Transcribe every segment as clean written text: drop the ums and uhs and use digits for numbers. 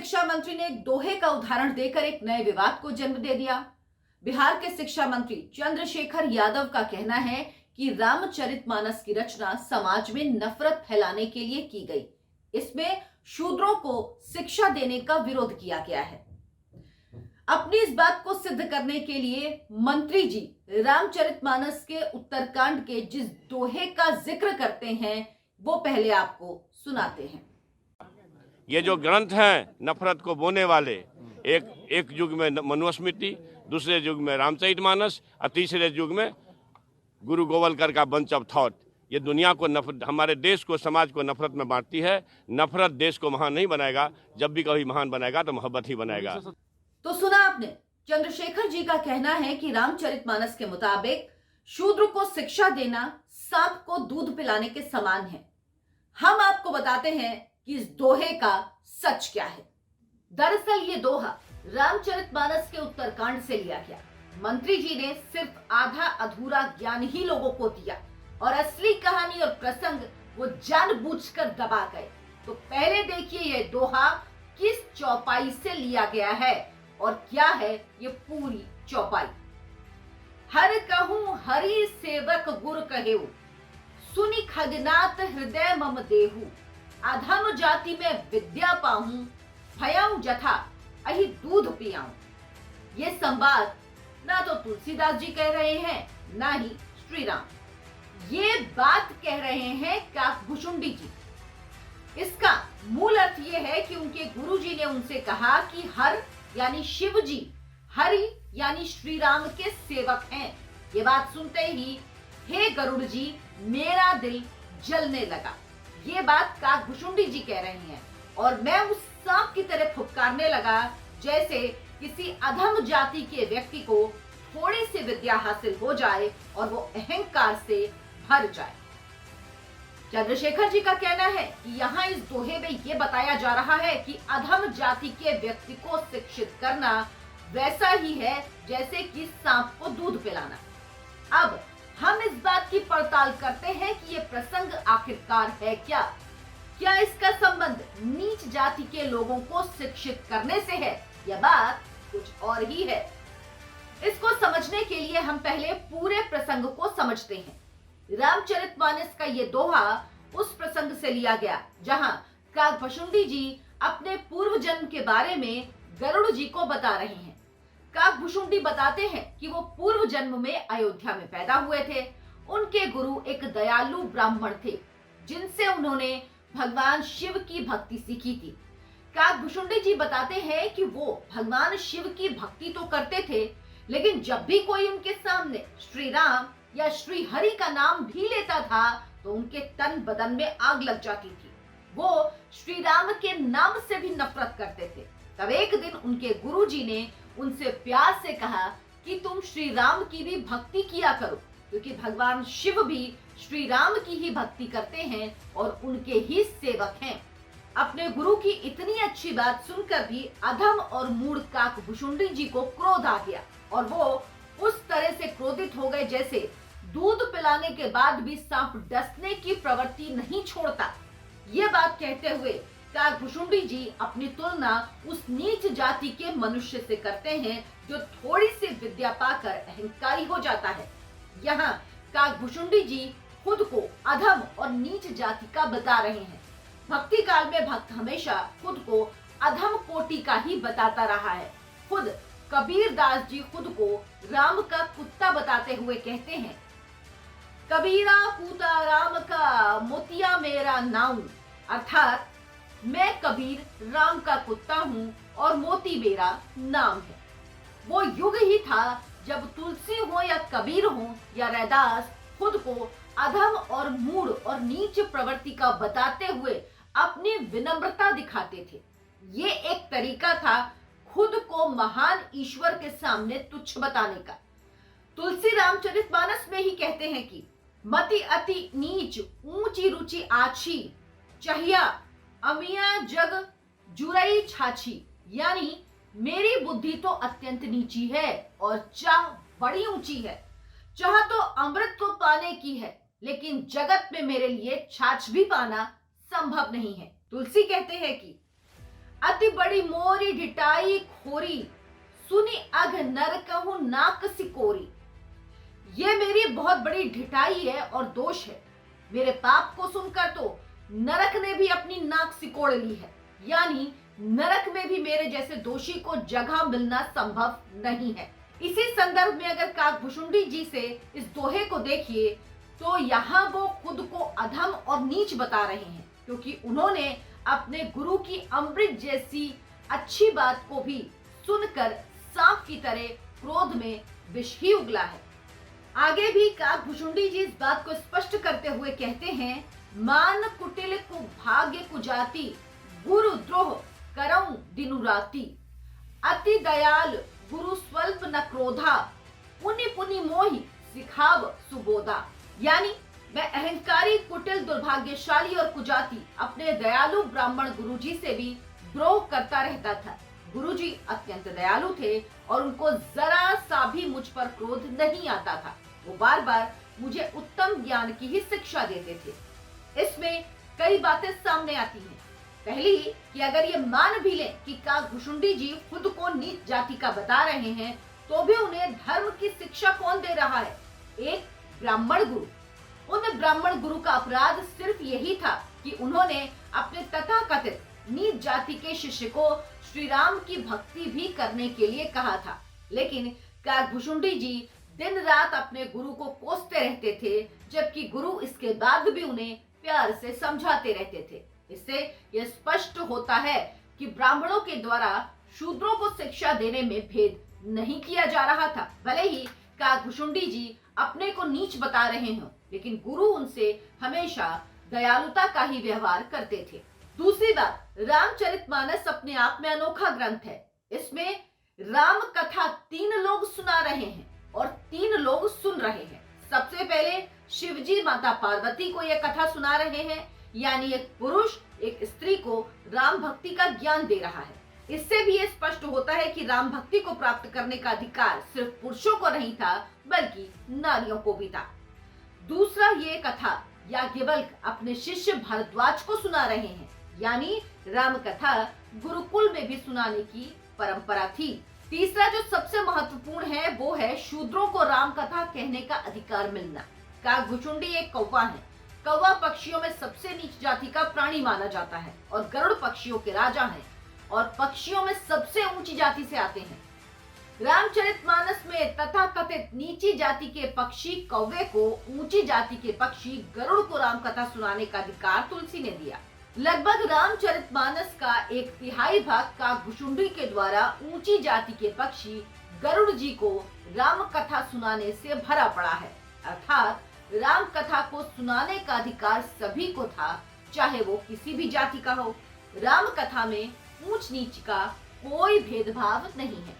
शिक्षा मंत्री ने एक दोहे का उदाहरण देकर एक नए विवाद को जन्म दे दिया। बिहार के शिक्षा मंत्री चंद्रशेखर यादव का कहना है कि रामचरितमानस की रचना समाज में नफरत फैलाने के लिए की गई। इसमें शूद्रों को शिक्षा देने का विरोध किया गया है। अपनी इस बात को सिद्ध करने के लिए मंत्री जी रामचरितमानस के उत्तरकांड के जिस दोहे का जिक्र करते हैं वो पहले आपको सुनाते हैं। ये जो ग्रंथ हैं नफरत को बोने वाले, एक युग में मनुस्मृति, दूसरे युग में रामचरितमानस और तीसरे युग में गुरु गोवलकर का बंच ऑफ थॉट, ये दुनिया को हमारे देश को, समाज को नफरत में बांटती है। नफरत देश को महान नहीं बनाएगा, जब भी कभी महान बनाएगा तो मोहब्बत ही बनाएगा। तो सुना आपने, चंद्रशेखर जी का कहना है कि रामचरितमानस के मुताबिक शूद्र को शिक्षा देना सांप को दूध पिलाने के समान है। हम आपको बताते हैं कि इस दोहे का सच क्या है। दरअसल ये दोहा रामचरितमानस के उत्तरकांड से लिया गया। मंत्री जी ने सिर्फ आधा अधूरा ज्ञान ही लोगों को दिया और असली कहानी और प्रसंग वो जानबूझकर दबा गए। तो पहले देखिए ये दोहा किस चौपाई से लिया गया है और क्या है ये पूरी चौपाई। हर कहूं हरि सेवक गुर कहेऊ, सुनि खगनाथ हृदय मम देहु। अधम जाति में विद्या पाऊं, भयऊ जथा अहि दूध पियाऊं। ये संवाद ना तो तुलसीदास जी कह रहे हैं ना ही श्री राम, ये बात कह रहे हैं काकभुशुंडी जी। इसका मूल अर्थ ये है कि उनके गुरु जी ने उनसे कहा कि हर यानी शिव जी, हरि यानी श्री राम के सेवक हैं। ये बात सुनते ही हे गरुड़ जी मेरा दिल जलने लगा। ये बात काकभुशुंडी जी कह रही हैं और मैं उस सांप की तरह फुफकारने लगा जैसे किसी अधम जाति के व्यक्ति को थोड़ी सी विद्या हासिल हो जाए और वो अहंकार से भर जाए। चंद्रशेखर जी का कहना है कि यहाँ इस दोहे में ये बताया जा रहा है कि अधम जाति के व्यक्ति को शिक्षित करना वैसा ही है जैसे कि सांप को दूध पिलाना। अब हम इस बात की पड़ताल करते हैं कि ये प्रसंग आखिरकार है क्या। क्या इसका संबंध नीच जाति के लोगों को शिक्षित करने से है या बात कुछ और ही है। इसको समझने के लिए हम पहले पूरे प्रसंग को समझते हैं। रामचरितमानस का ये दोहा उस प्रसंग से लिया गया जहां काकभुशुंडी जी अपने पूर्व जन्म के बारे में गरुड़ जी को बता रहे हैं। काकभुशुंडी बताते हैं कि वो पूर्व जन्म में अयोध्या में पैदा हुए थे। उनके गुरु एक दयालु ब्राह्मण थे जिनसे उन्होंने भगवान शिव की भक्ति सीखी थी। काकभुशुंडी जी बताते हैं कि वो भगवान शिव की भक्ति तो करते थे, लेकिन जब भी कोई उनके सामने श्री राम या श्री हरि का नाम भी लेता था तो उनके तन बदन में आग लग जाती थी। वो श्री राम के नाम से भी नफरत करते थे। तब एक दिन उनके गुरु जी ने उनसे प्यार से कहा कि तुम श्री राम की भी भक्ति किया करो, क्योंकि भगवान शिव भी श्री राम की ही भक्ति करते हैं और उनके ही सेवक हैं। अपने गुरु की इतनी अच्छी बात सुनकर भी अधम और मूढ़ काकभुशुंडी जी को क्रोध आ गया और वो उस तरह से क्रोधित हो गए जैसे दूध पिलाने के बाद भी सांप डसने की प्रवृत्ति नहीं छोड़ता। ये बात कहते हुए काकभुशुंडी जी अपनी तुलना उस नीच जाति के मनुष्य से करते हैं जो थोड़ी सी विद्या पाकर अहंकारी हो जाता है। यहाँ काकभुशुंडी जी खुद को अधम और नीच जाति का बता रहे हैं। भक्ति काल में भक्त हमेशा खुद को अधम कोटि का ही बताता रहा है। खुद कबीर दास जी खुद को राम का कुत्ता बताते हुए कहते हैं, कबीरा पूता राम का मोतिया मेरा नाऊ, अर्थात मैं कबीर राम का कुत्ता हूँ और मोती मेरा नाम है। वो युग ही था जब तुलसी हो या कबीर हो या रैदास खुद को अधम और मूढ़ और नीच प्रवृत्ति का बताते हुए अपनी विनम्रता दिखाते थे। ये एक तरीका था खुद को महान ईश्वर के सामने तुच्छ बताने का। तुलसी रामचरितमानस में ही कहते हैं कि मति अति नीच ऊंची रुचि आछी, चाहिया अमिया जग जुरई छाछी, यानी मेरी बुद्धि तो अत्यंत नीची है और चाह बड़ी ऊंची है। चाह तो अमृत को पाने की है, लेकिन जगत में मेरे लिए छाछ भी पाना संभव नहीं है। तुलसी कहते हैं कि अति बड़ी मोरी ढिठाई खोरी, सुनी अघ नर कहूं नाक सिकोरी। ये मेरी बहुत बड़ी ढिठाई है और दोष है। मेरे पाप को सुनकर तो नरक ने भी अपनी नाक सिकोड़ ली है, यानी नरक में भी मेरे जैसे दोषी को जगह मिलना संभव नहीं है। इसी संदर्भ में अगर काकभुशुंडी जी से इस दोहे को देखिए तो यहाँ वो खुद को अधम और नीच बता रहे हैं, क्योंकि उन्होंने अपने गुरु की अमृत जैसी अच्छी बात को भी सुनकर सांप की तरह क्रोध में विष ही उगला है। आगे भी काकभुशुंडी जी इस बात को स्पष्ट करते हुए कहते हैं, मान कुटिल को भाग्य कुजाति, गुरु द्रोह करऊं दिनु राति। अति दयाल गुरु स्वल्प न क्रोधा, पुनि पुनि मोहि सिखाव सुबोधा। यानी मैं अहंकारी, कुटिल, दुर्भाग्यशाली और कुजाति अपने दयालु ब्राह्मण गुरुजी से भी द्रोह करता रहता था। गुरुजी अत्यंत दयालु थे और उनको जरा सा भी मुझ पर क्रोध नहीं आता था। वो बार बार मुझे उत्तम ज्ञान की ही शिक्षा देते थे। इसमें कई बातें सामने आती हैं। पहली कि अगर ये मान भी लें कि काकभुशुंडी जी खुद को नीच जाति का बता रहे हैं, तो भी उन्हें धर्म की शिक्षा कौन दे रहा है? एक ब्राह्मण गुरु। उन ब्राह्मण गुरु का अपराध सिर्फ यही था कि उन्होंने अपने तथाकथित नीच जाति के शिष्य को श्री राम की भक्ति भी करने के लिए कहा था। लेकिन काकभुशुंडी जी दिन रात अपने गुरु को कोसते रहते थे, जबकि गुरु इसके बाद भी उन्हें प्यार से समझाते रहते थे। इससे यह स्पष्ट होता है कि ब्राह्मणों के द्वारा शूद्रों को शिक्षा देने में भेद नहीं किया जा रहा था। भले ही काकभुशुंडी जी अपने को नीच बता रहे हों, लेकिन गुरु उनसे हमेशा दयालुता का ही व्यवहार करते थे। दूसरी बात, रामचरितमानस अपने आप में अनोखा ग्रंथ है। इसमें राम कथा 3 लोग सुना रहे हैं और 3 लोग सुन रहे हैं। सबसे पहले शिवजी माता पार्वती को यह कथा सुना रहे हैं, यानी एक पुरुष एक स्त्री को राम भक्ति का ज्ञान दे रहा है। इससे भी ये स्पष्ट होता है कि राम भक्ति को प्राप्त करने का अधिकार सिर्फ पुरुषों को नहीं था, बल्कि नारियों को भी था। दूसरा, ये कथा याज्ञवल्क्य अपने शिष्य भारद्वाज को सुना रहे हैं, यानी राम कथा गुरुकुल में भी सुनाने की परंपरा थी। तीसरा जो सबसे महत्वपूर्ण है वो है शूद्रों को राम कथा कहने का अधिकार मिलना। काकभुशुंडी एक कौवा है। कौवा पक्षियों में सबसे नीच जाति का प्राणी माना जाता है और गरुड़ पक्षियों के राजा हैं और पक्षियों में सबसे ऊंची जाति से आते हैं। रामचरितमानस में तथाकथित नीची जाति के पक्षी कौवे को ऊंची जाति के पक्षी गरुड़ को राम कथा सुनाने का अधिकार तुलसी ने दिया। लगभग रामचरितमानस का 1/3 भाग काकभुशुंडी के द्वारा ऊंची जाति के पक्षी गरुड़ जी को राम कथा सुनाने से भरा पड़ा है। अर्थात राम कथा को सुनाने का अधिकार सभी को था, चाहे वो किसी भी जाति का हो। राम कथा में ऊंच नीच का कोई भेदभाव नहीं है।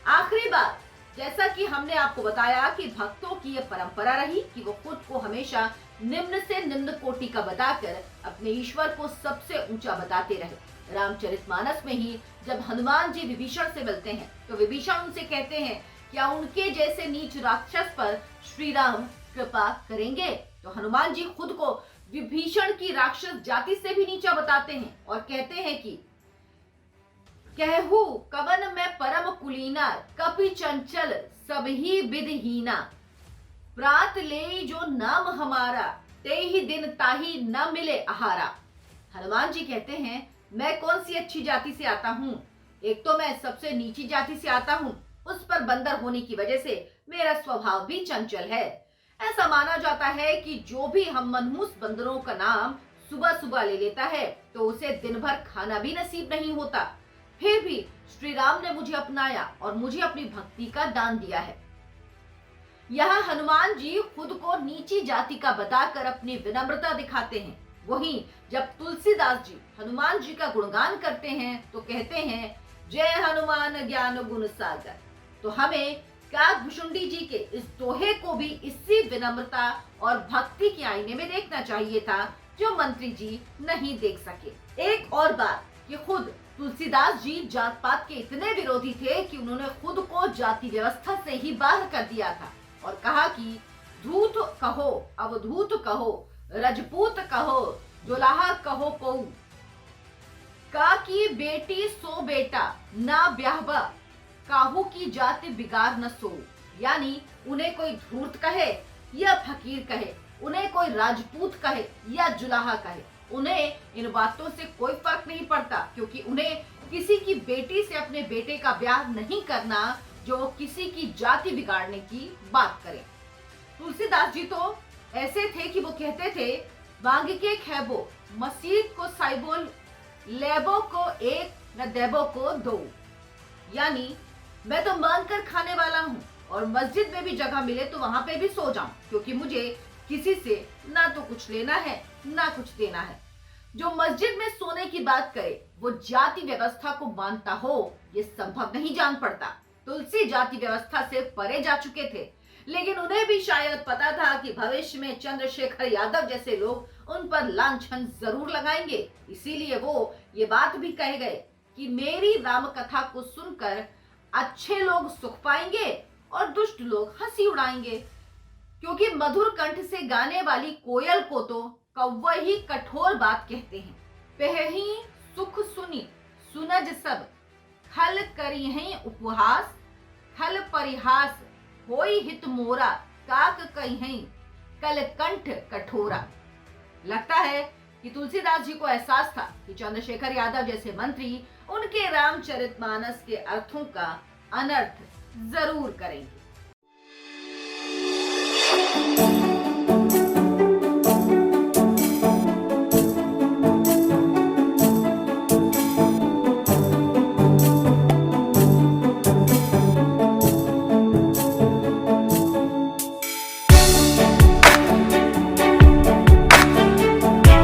आखिरी बात, जैसा कि हमने आपको बताया कि भक्तों की यह परंपरा रही कि वो खुद को हमेशा निम्न से निम्न कोटि का बताकर अपने ईश्वर को सबसे ऊंचा बताते रहे। रामचरितमानस में ही जब हनुमान जी विभीषण से मिलते हैं तो विभीषण उनसे कहते हैं, क्या उनके जैसे नीच राक्षस पर श्री राम कृपा करेंगे? तो हनुमान जी खुद को विभीषण की राक्षस जाति से भी नीचा बताते हैं और कहते हैं कि कहू कवन में परम कुलीना, कपि चंचल सब ही विधहीना। प्रात ले जो नाम हमारा, ते ही दिन ताही न मिले आहारा। हनुमान जी कहते हैं, मैं कौन सी अच्छी जाति से आता हूँ? एक तो मैं सबसे नीची जाति से आता हूँ, उस पर बंदर होने की वजह से मेरा स्वभाव भी चंचल है। ऐसा माना जाता है कि जो भी हम मनहूस बंदरों का नाम सुबह सुबह ले लेता है तो उसे दिन भर खाना भी नसीब नहीं होता। फिर भी श्री राम ने मुझे अपनाया और मुझे अपनी भक्ति का दान दिया है। यहाँ हनुमान जी खुद को नीची जाति का बताकर अपनी विनम्रता दिखाते हैं। वहीं जब तुलसीदास जी हनुमान जी का गुणगान करते हैं तो कहते हैं, जय हनुमान ज्ञान गुण सागर। तो हमें काकभुशुंडी जी के इस दोहे को भी इसी विनम्रता और भक्ति के आईने में देखना चाहिए था, जो मंत्री जी नहीं देख सके। एक और बात कि खुद तुलसीदास जी जात पात के इतने विरोधी थे कि उन्होंने खुद को जाति व्यवस्था से ही बाहर कर दिया था और कहा कि धूत कहो, अवधूत कहो, रजपूत कहो, जोलाहा कहो को। का की बेटी सो बेटा ना ब्याहबा, काहू की जाति बिगाड़ न सो। यानी उन्हें कोई धूर्त कहे या फकीर कहे, उन्हें कोई राजपूत कहे या जुलाहा कहे, उन्हें इन बातों से कोई फर्क नहीं पड़ता, क्योंकि उन्हें किसी की बेटी से अपने बेटे का ब्याह नहीं करना जो वो किसी की जाति बिगाड़ने की बात करे। तुलसीदास जी तो ऐसे थे कि वो कहते थे, मांग के खैबो मस्जिद को साइबोल, लेबो को एक न देबो को दो। यानी मैं तो मांग कर खाने वाला हूँ और मस्जिद में भी जगह मिले तो वहां पे भी सो जाऊं, क्योंकि मुझे किसी से ना तो कुछ लेना है ना कुछ देना है। जो मस्जिद में सोने की बात करे वो जाति व्यवस्था को मानता हो, ये संभव नहीं जान पड़ता। तुलसी जाति व्यवस्था से परे जा चुके थे, लेकिन उन्हें भी शायद पता था कि भविष्य में चंद्रशेखर यादव जैसे लोग उन पर लांछन जरूर लगाएंगे। इसीलिए वो ये बात भी कह गए कि मेरी राम कथा को सुनकर अच्छे लोग सुख पाएंगे और दुष्ट लोग हंसी उड़ाएंगे, क्योंकि मधुर कंठ से गाने वाली कोयल को तो कौवे ही कठोर बात कहते हैं। पहही सुख सुनी सुनज सब, खल करी हैं उपहास, खल परिहास होई हित मोरा, काक कही हैं कल कंठ कठोरा। लगता है कि तुलसीदास जी को एहसास था कि चंद्रशेखर यादव जैसे मंत्री उनके रामचरितमानस के अर्थों का अनर्थ जरूर करेंगे।